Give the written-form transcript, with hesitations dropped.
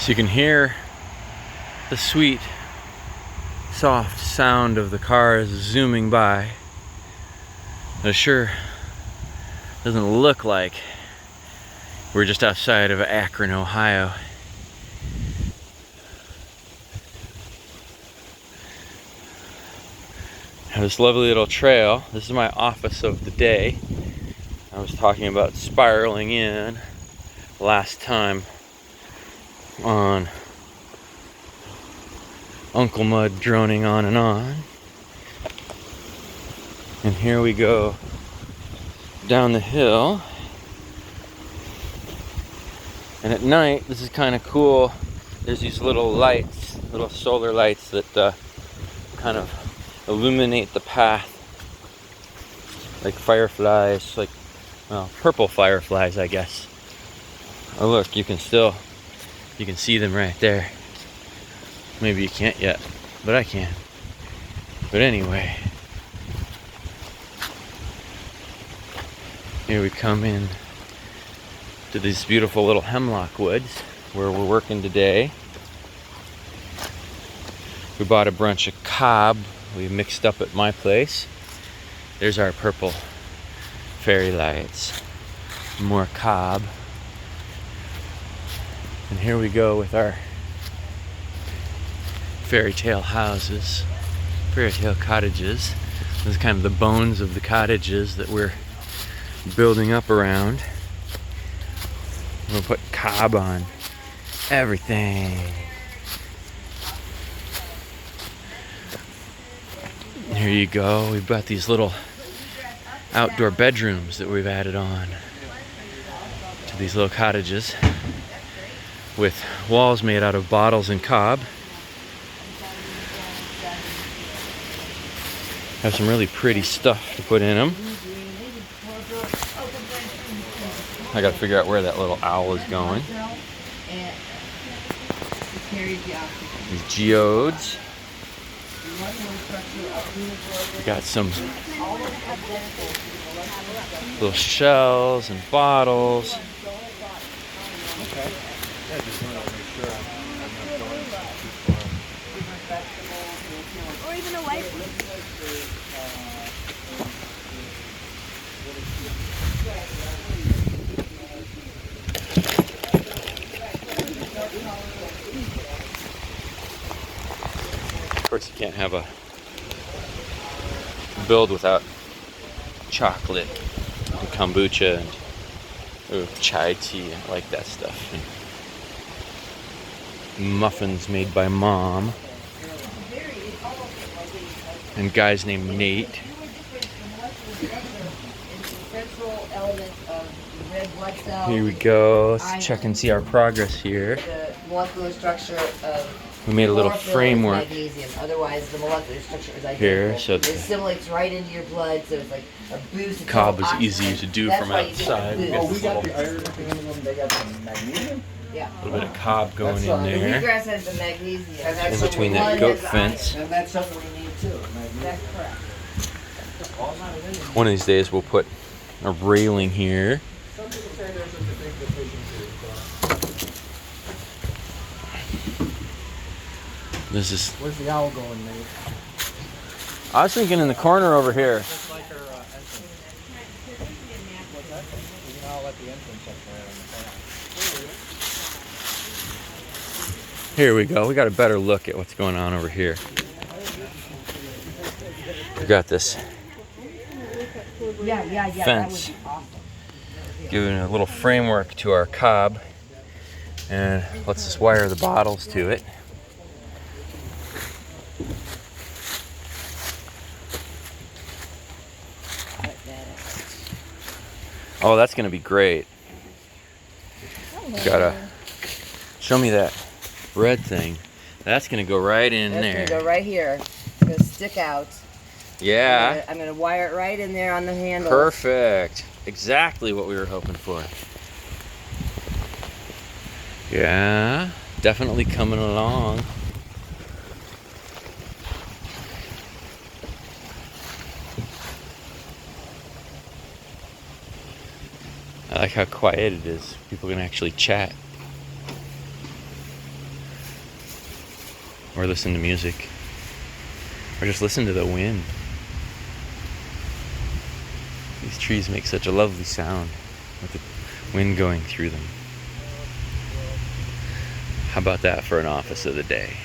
So you can hear the sweet, soft sound of the cars zooming by. But it sure doesn't look like we're just outside of Akron, Ohio. I have this lovely little trail. This is my office of the day. I was talking about spiraling in last time on Uncle Mud droning on and on. And here we go down the hill. And at night, this is kind of cool. There's these little lights, little solar lights that kind of illuminate the path, like fireflies, like, well, purple fireflies, I guess. Oh look, you can see them right there. Maybe you can't yet, but I can. But anyway, here we come in to these beautiful little hemlock woods where we're working today. We bought a bunch of cob we mixed up at my place. There's our purple fairy lights. More cob. And here we go with our fairy tale houses, fairy tale cottages. This is kind of the bones of the cottages that we're building up around. We'll put cob on everything. Here you go. We've got these little outdoor bedrooms that we've added on to these little cottages with walls made out of bottles and cob. Have some really pretty stuff to put in them. I gotta figure out where that little owl is going. These geodes. We got some little shells and bottles. Or even a wipe. Of course, you can't have a build without chocolate and kombucha and chai tea. I like that stuff. And muffins made by Mom. And guys named Nate. Here we go. Let's check and see our progress here. The molecular structure of We made a little chlorophyll framework is magnesium. Otherwise, the molecular structure is identical. here, so it assimilates right into your blood, so it's like a boost. It's cob total is easy oxygen. to do That's from why you get a outside. We boost. got Oh, we this got little, the iron up in them, they got the magnesium? Yeah. little bit of cob going That's in fine. The there. wheatgrass has the magnesium. And that's In between that One goat has fence. And that's something we need too, magnesium. That's correct. One of these days we'll put a railing here. Some people say there's such a big deficiency. This is, Where's the owl going, Nate? I was thinking in the corner over here. Just like her entrance. What's that? There's an owl at the entrance up there on the corner. Here we go. We got a better look at what's going on over here. We got this Yeah. fence, That would be awesome. giving a little framework to our cob, and let's just wire the bottles to it. Oh, that's gonna be great. Gotta show me that red thing. That's gonna go right in That's there. gonna go right here. It's gonna stick out. Yeah, I'm gonna wire it right in there on the handle. perfect. Exactly what we were hoping for. Yeah, definitely coming along. I like how quiet it is. People can actually chat. or listen to music, or just listen to the wind. These trees make such a lovely sound with the wind going through them. How about that for an office of the day?